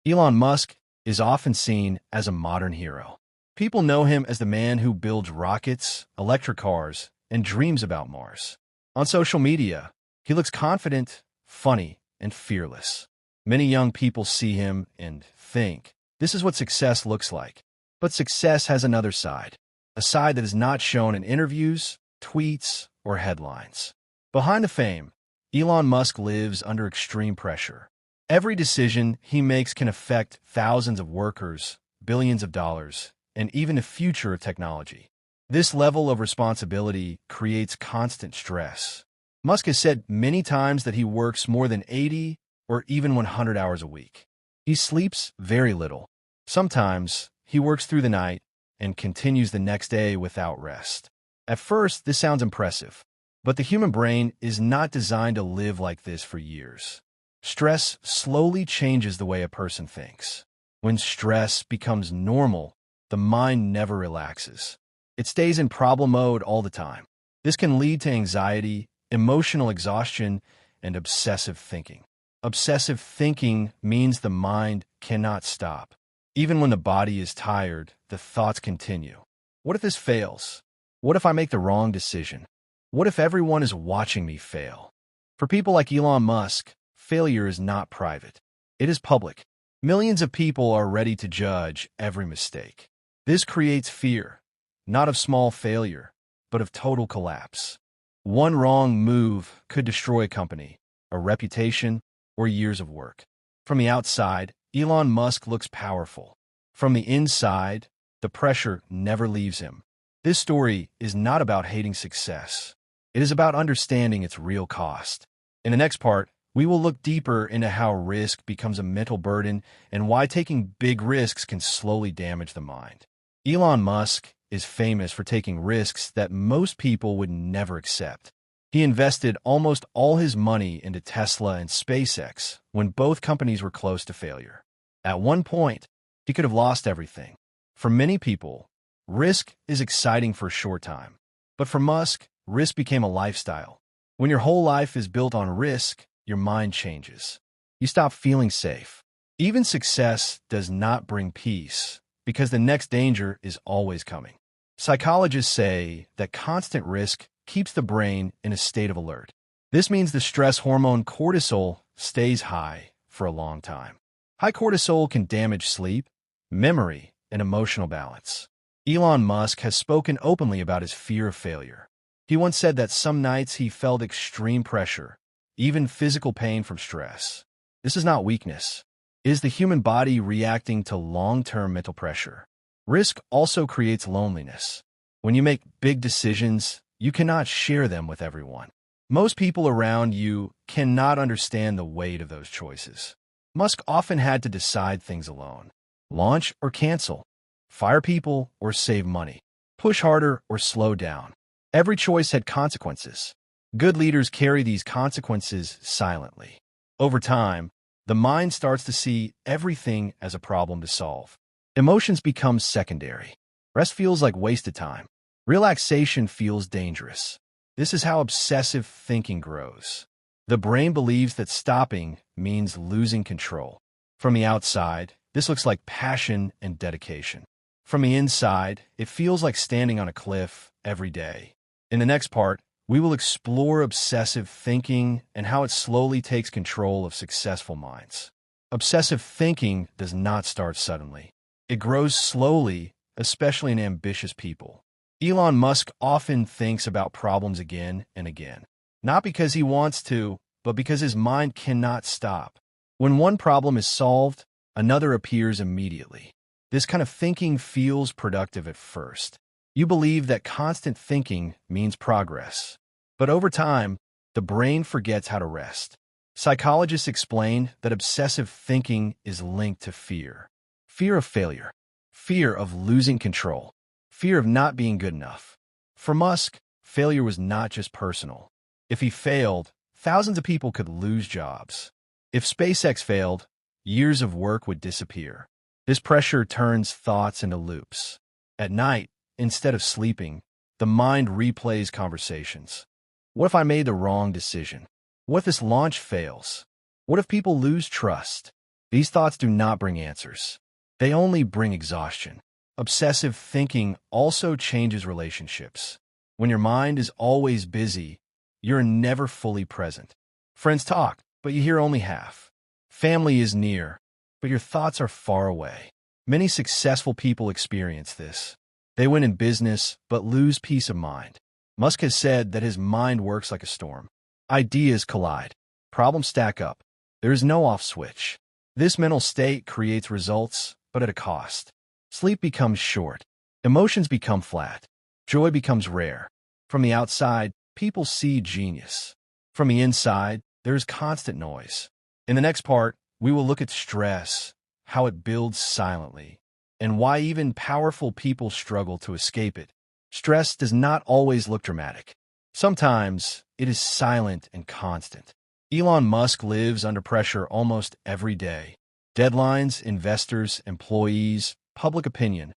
Elon Musk is often seen as a modern hero. People know him as the man who builds rockets, electric cars, and dreams about Mars. On social media, he looks confident, funny, and fearless. Many young people see him and think, this is what success looks like. But success has another side, a side that is not shown in interviews, tweets, or headlines. Behind the fame, Elon Musk lives under extreme pressure. Every decision he makes can affect thousands of workers, billions of dollars, and even the future of technology. This level of responsibility creates constant stress. Musk has said many times that he works more than 80 or even 100 hours a week. He sleeps very little. Sometimes he works through the night and continues the next day without rest. At first, this sounds impressive, but the human brain is not designed to live like this for years. Stress slowly changes the way a person thinks. When stress becomes normal, the mind never relaxes. It stays in problem mode all the time. This can lead to anxiety, emotional exhaustion, and obsessive thinking. Obsessive thinking means the mind cannot stop. Even when the body is tired, the thoughts continue. What if this fails? What if I make the wrong decision? What if everyone is watching me fail? For people like Elon Musk, failure is not private. It is public. Millions of people are ready to judge every mistake. This creates fear, not of small failure, but of total collapse. One wrong move could destroy a company, a reputation, or years of work. From the outside, Elon Musk looks powerful. From the inside, the pressure never leaves him. This story is not about hating success. It is about understanding its real cost. In the next part, we will look deeper into how risk becomes a mental burden and why taking big risks can slowly damage the mind. Elon Musk is famous for taking risks that most people would never accept. He invested almost all his money into Tesla and SpaceX when both companies were close to failure. At one point, he could have lost everything. For many people, risk is exciting for a short time. But for Musk, risk became a lifestyle. When your whole life is built on risk, your mind changes. You stop feeling safe. Even success does not bring peace because the next danger is always coming. Psychologists say that constant risk keeps the brain in a state of alert. This means the stress hormone cortisol stays high for a long time. High cortisol can damage sleep, memory, and emotional balance. Elon Musk has spoken openly about his fear of failure. He once said that some nights he felt extreme pressure, even physical pain from stress. This is not weakness. It is the human body reacting to long-term mental pressure. Risk also creates loneliness. When you make big decisions, you cannot share them with everyone. Most people around you cannot understand the weight of those choices. Musk often had to decide things alone. Launch or cancel. Fire people or save money. Push harder or slow down. Every choice had consequences. Good leaders carry these consequences silently. Over time, the mind starts to see everything as a problem to solve. Emotions become secondary. Rest feels like wasted time. Relaxation feels dangerous. This is how obsessive thinking grows. The brain believes that stopping means losing control. From the outside, this looks like passion and dedication. From the inside, it feels like standing on a cliff every day. In the next part, we will explore obsessive thinking and how it slowly takes control of successful minds. Obsessive thinking does not start suddenly. It grows slowly, especially in ambitious people. Elon Musk often thinks about problems again and again, not because he wants to, but because his mind cannot stop. When one problem is solved, another appears immediately. This kind of thinking feels productive at first. You believe that constant thinking means progress. But over time, the brain forgets how to rest. Psychologists explain that obsessive thinking is linked to fear. Fear of failure. Fear of losing control. Fear of not being good enough. For Musk, failure was not just personal. If he failed, thousands of people could lose jobs. If SpaceX failed, years of work would disappear. This pressure turns thoughts into loops. At night, instead of sleeping, the mind replays conversations. What if I made the wrong decision? What if this launch fails? What if people lose trust? These thoughts do not bring answers. They only bring exhaustion. Obsessive thinking also changes relationships. When your mind is always busy, you're never fully present. Friends talk, but you hear only half. Family is near, but your thoughts are far away. Many successful people experience this. They win in business, but lose peace of mind. Musk has said that his mind works like a storm. Ideas collide. Problems stack up. There is no off switch. This mental state creates results, but at a cost. Sleep becomes short. Emotions become flat. Joy becomes rare. From the outside, people see genius. From the inside, there is constant noise. In the next part, we will look at stress, how it builds silently, and why even powerful people struggle to escape it. Stress does not always look dramatic. Sometimes it is silent and constant. Elon Musk lives under pressure almost every day. Deadlines, investors, employees, public opinion,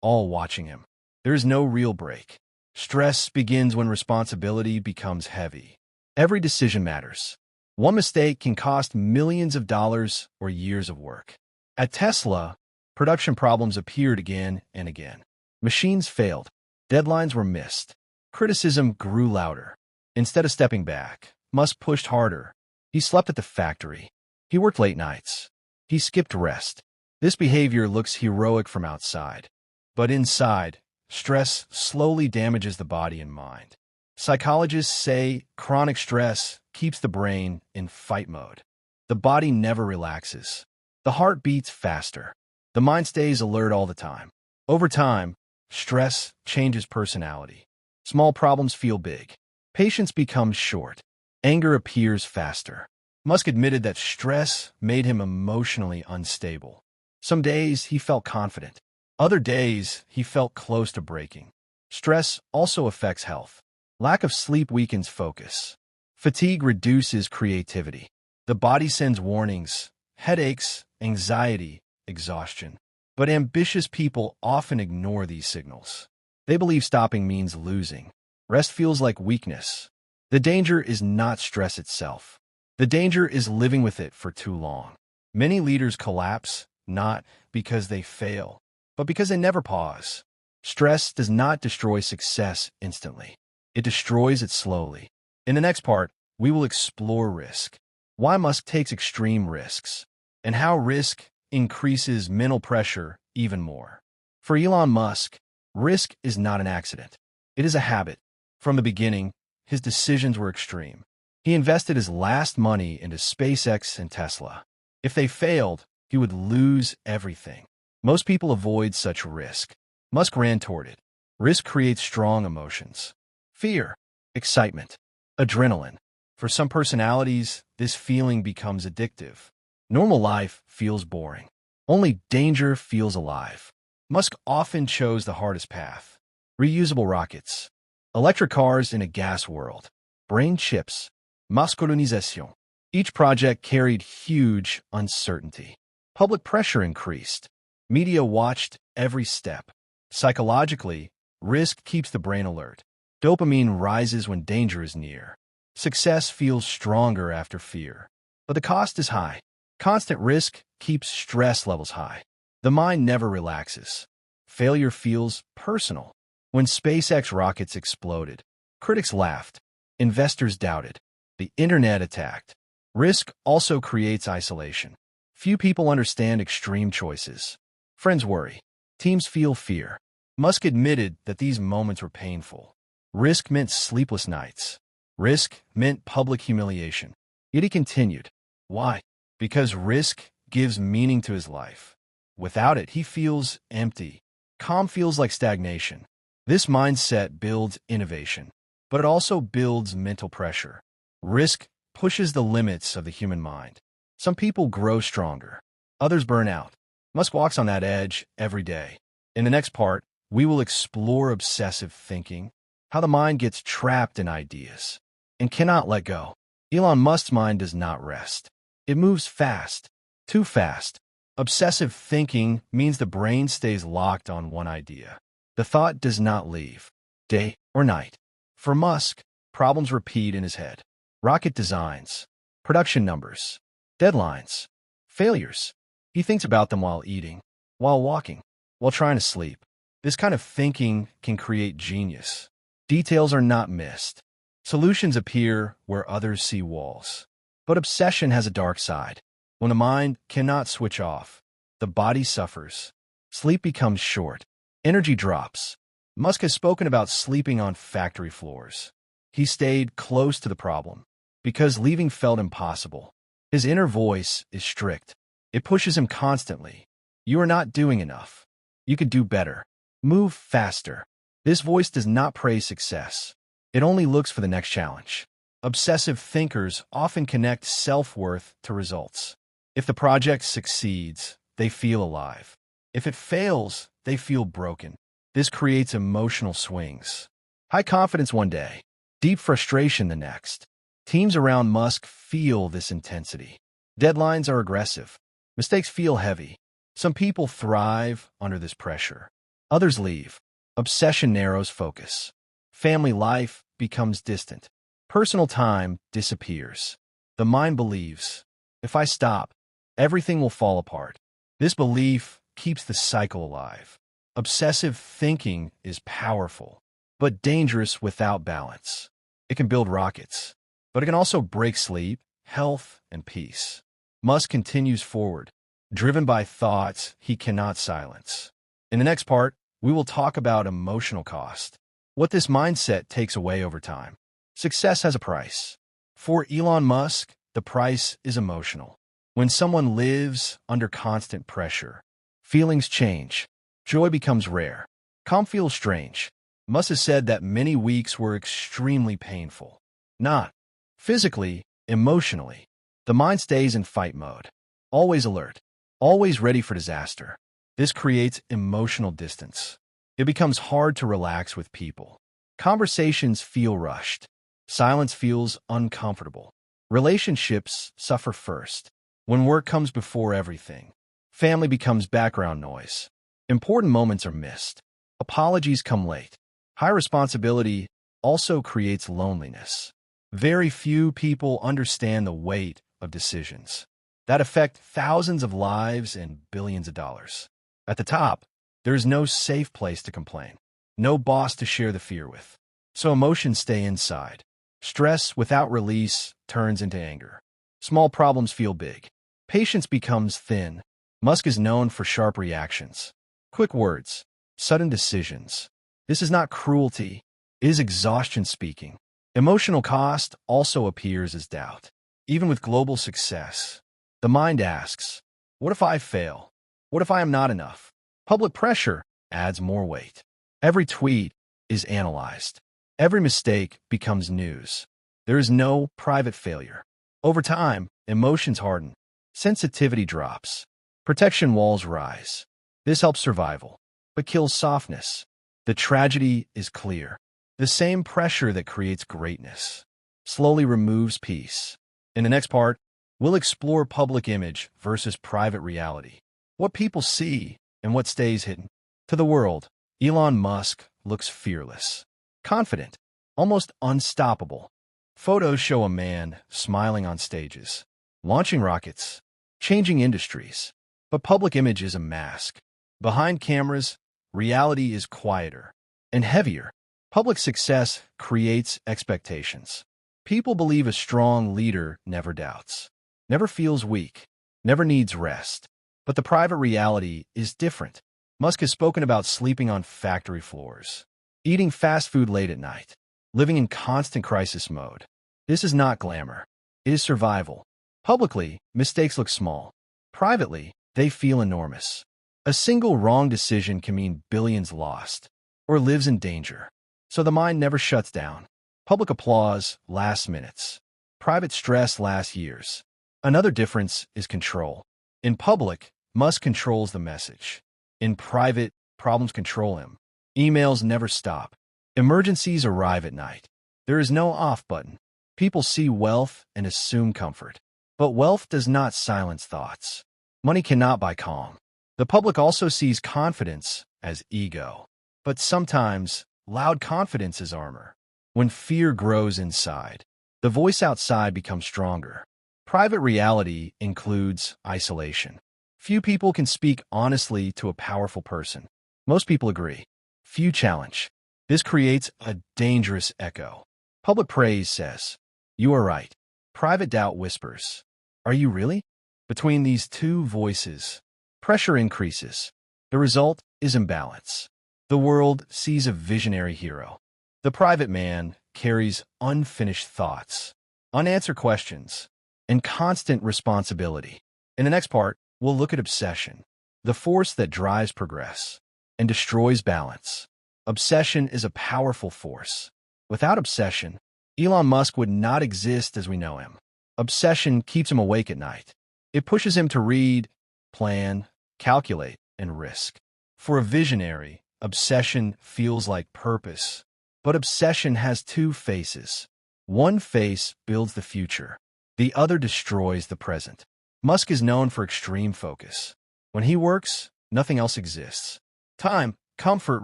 all watching him. There is no real break. Stress begins when responsibility becomes heavy. Every decision matters. One mistake can cost millions of dollars or years of work. At Tesla, production problems appeared again and again. Machines failed. Deadlines were missed. Criticism grew louder. Instead of stepping back, Musk pushed harder. He slept at the factory. He worked late nights. He skipped rest. This behavior looks heroic from outside. But inside, stress slowly damages the body and mind. Psychologists say chronic stress keeps the brain in fight mode. The body never relaxes. The heart beats faster. The mind stays alert all the time. Over time, stress changes personality. Small problems feel big. Patience becomes short. Anger appears faster. Musk admitted that stress made him emotionally unstable. Some days he felt confident. Other days he felt close to breaking. Stress also affects health. Lack of sleep weakens focus. Fatigue reduces creativity. The body sends warnings, headaches, anxiety, exhaustion. But ambitious people often ignore these signals. They believe stopping means losing. Rest feels like weakness. The danger is not stress itself. The danger is living with it for too long. Many leaders collapse, not because they fail, but because they never pause. Stress does not destroy success instantly. It destroys it slowly. In the next part, we will explore risk, why Musk takes extreme risks, and how risk increases mental pressure even more. For Elon Musk, risk is not an accident. It is a habit. From the beginning, his decisions were extreme. He invested his last money into SpaceX and Tesla. If they failed, he would lose everything. Most people avoid such risk. Musk ran toward it. Risk creates strong emotions. Fear, excitement, adrenaline. For some personalities, this feeling becomes addictive. Normal life feels boring. Only danger feels alive. Musk often chose the hardest path. Reusable rockets. Electric cars in a gas world. Brain chips. Masculinization. Each project carried huge uncertainty. Public pressure increased. Media watched every step. Psychologically, risk keeps the brain alert. Dopamine rises when danger is near. Success feels stronger after fear. But the cost is high. Constant risk keeps stress levels high. The mind never relaxes. Failure feels personal. When SpaceX rockets exploded, critics laughed. Investors doubted. The internet attacked. Risk also creates isolation. Few people understand extreme choices. Friends worry. Teams feel fear. Musk admitted that these moments were painful. Risk meant sleepless nights. Risk meant public humiliation. Yet he continued. Why? Because risk gives meaning to his life. Without it, he feels empty. Calm feels like stagnation. This mindset builds innovation, but it also builds mental pressure. Risk pushes the limits of the human mind. Some people grow stronger. Others burn out. Musk walks on that edge every day. In the next part, we will explore obsessive thinking, how the mind gets trapped in ideas and cannot let go. Elon Musk's mind does not rest. It moves fast, too fast. Obsessive thinking means the brain stays locked on one idea. The thought does not leave, day or night. For Musk, problems repeat in his head. Rocket designs, production numbers, deadlines, failures. He thinks about them while eating, while walking, while trying to sleep. This kind of thinking can create genius. Details are not missed. Solutions appear where others see walls. But obsession has a dark side. When the mind cannot switch off, the body suffers. Sleep becomes short. Energy drops. Musk has spoken about sleeping on factory floors. He stayed close to the problem because leaving felt impossible. His inner voice is strict. It pushes him constantly. You are not doing enough. You could do better. Move faster. This voice does not praise success. It only looks for the next challenge. Obsessive thinkers often connect self-worth to results. If the project succeeds, they feel alive. If it fails, they feel broken. This creates emotional swings. High confidence one day, deep frustration the next. Teams around Musk feel this intensity. Deadlines are aggressive. Mistakes feel heavy. Some people thrive under this pressure. Others leave. Obsession narrows focus. Family life becomes distant. Personal time disappears. The mind believes, if I stop, everything will fall apart. This belief keeps the cycle alive. Obsessive thinking is powerful, but dangerous without balance. It can build rockets, but it can also break sleep, health, and peace. Musk continues forward, driven by thoughts he cannot silence. In the next part, we will talk about emotional cost, what this mindset takes away over time. Success has a price. For Elon Musk, the price is emotional. When someone lives under constant pressure, feelings change. Joy becomes rare. Calm feels strange. Musk has said that many weeks were extremely painful. Not physically, emotionally. The mind stays in fight mode, always alert, always ready for disaster. This creates emotional distance. It becomes hard to relax with people. Conversations feel rushed. Silence feels uncomfortable. Relationships suffer first. When work comes before everything, family becomes background noise. Important moments are missed. Apologies come late. High responsibility also creates loneliness. Very few people understand the weight of decisions that affect thousands of lives and billions of dollars. At the top, there is no safe place to complain, no boss to share the fear with. So emotions stay inside. Stress without release turns into anger. Small problems feel big. Patience becomes thin. Musk is known for sharp reactions, quick words, sudden decisions. This is not cruelty. It is exhaustion speaking. Emotional cost also appears as doubt. Even with global success, the mind asks, what if I fail? What if I am not enough? Public pressure adds more weight. Every tweet is analyzed. Every mistake becomes news. There is no private failure. Over time, emotions harden. Sensitivity drops. Protection walls rise. This helps survival, but kills softness. The tragedy is clear. The same pressure that creates greatness slowly removes peace. In the next part, we'll explore public image versus private reality. What people see and what stays hidden. To the world, Elon Musk looks fearless, confident, almost unstoppable. Photos show a man smiling on stages, launching rockets, changing industries. But public image is a mask. Behind cameras, reality is quieter and heavier. Public success creates expectations. People believe a strong leader never doubts, never feels weak, never needs rest. But the private reality is different. Musk has spoken about sleeping on factory floors, eating fast food late at night, living in constant crisis mode. This is not glamour. It is survival. Publicly, mistakes look small. Privately, they feel enormous. A single wrong decision can mean billions lost or lives in danger. So the mind never shuts down. Public applause lasts minutes. Private stress lasts years. Another difference is control. In public, Musk controls the message. In private, problems control him. Emails never stop. Emergencies arrive at night. There is no off button. People see wealth and assume comfort. But wealth does not silence thoughts. Money cannot buy calm. The public also sees confidence as ego. But sometimes, loud confidence is armor. When fear grows inside, the voice outside becomes stronger. Private reality includes isolation. Few people can speak honestly to a powerful person. Most people agree. Few challenge. This creates a dangerous echo. Public praise says, "You are right." Private doubt whispers, "Are you really?" Between these two voices, pressure increases. The result is imbalance. The world sees a visionary hero. The private man carries unfinished thoughts, unanswered questions, and constant responsibility. In the next part, we'll look at obsession, the force that drives progress and destroys balance. Obsession is a powerful force. Without obsession, Elon Musk would not exist as we know him. Obsession keeps him awake at night. It pushes him to read, plan, calculate, and risk. For a visionary, obsession feels like purpose. But obsession has two faces. One face builds the future. The other destroys the present. Musk is known for extreme focus. When he works, nothing else exists. Time, comfort,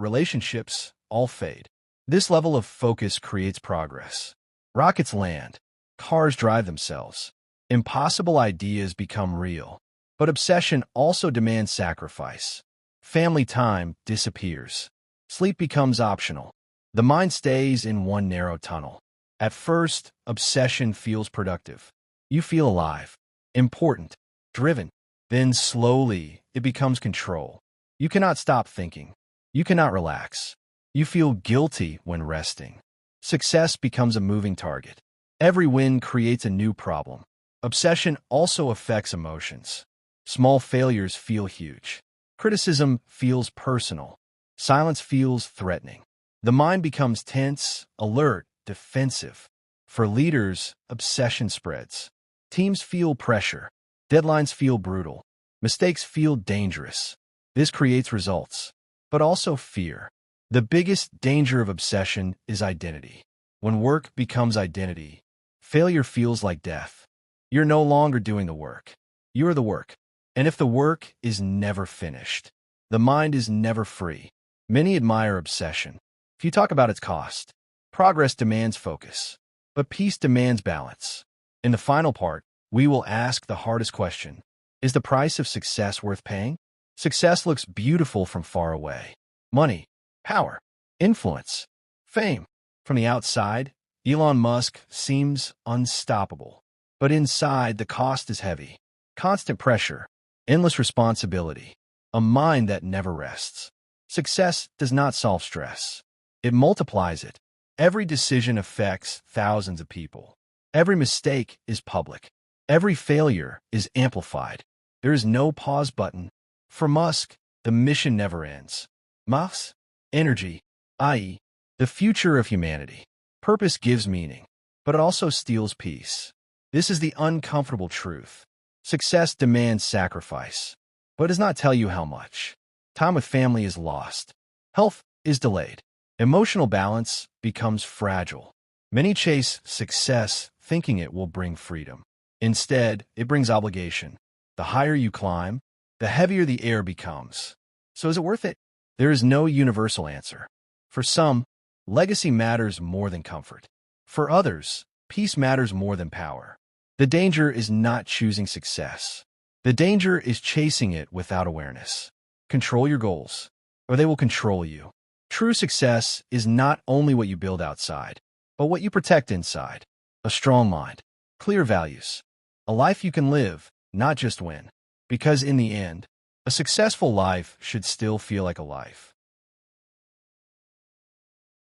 relationships all fade. This level of focus creates progress. Rockets land. Cars drive themselves. Impossible ideas become real. But obsession also demands sacrifice. Family time disappears. Sleep becomes optional. The mind stays in one narrow tunnel. At first, obsession feels productive. You feel alive, important, driven. Then slowly, it becomes control. You cannot stop thinking. You cannot relax. You feel guilty when resting. Success becomes a moving target. Every win creates a new problem. Obsession also affects emotions. Small failures feel huge. Criticism feels personal. Silence feels threatening. The mind becomes tense, alert, defensive. For leaders, obsession spreads. Teams feel pressure. Deadlines feel brutal. Mistakes feel dangerous. This creates results, but also fear. The biggest danger of obsession is identity. When work becomes identity, failure feels like death. You're no longer doing the work. You're the work. And if the work is never finished, the mind is never free. Many admire obsession. If you talk about its cost, progress demands focus, but peace demands balance. In the final part, we will ask the hardest question. Is the price of success worth paying? Success looks beautiful from far away. Money, power, influence, fame. From the outside, Elon Musk seems unstoppable. But inside, the cost is heavy. Constant pressure, endless responsibility, a mind that never rests. Success does not solve stress. It multiplies it. Every decision affects thousands of people. Every mistake is public. Every failure is amplified. There is no pause button. For Musk, the mission never ends. Musk's energy, i.e., the future of humanity. Purpose gives meaning, but it also steals peace. This is the uncomfortable truth. Success demands sacrifice, but does not tell you how much. Time with family is lost. Health is delayed. Emotional balance becomes fragile. Many chase success thinking it will bring freedom. Instead, it brings obligation. The higher you climb, the heavier the air becomes. So is it worth it? There is no universal answer. For some, legacy matters more than comfort. For others, peace matters more than power. The danger is not choosing success. The danger is chasing it without awareness. Control your goals, or they will control you. True success is not only what you build outside, but what you protect inside. A strong mind, clear values, a life you can live, not just win. Because in the end, a successful life should still feel like a life.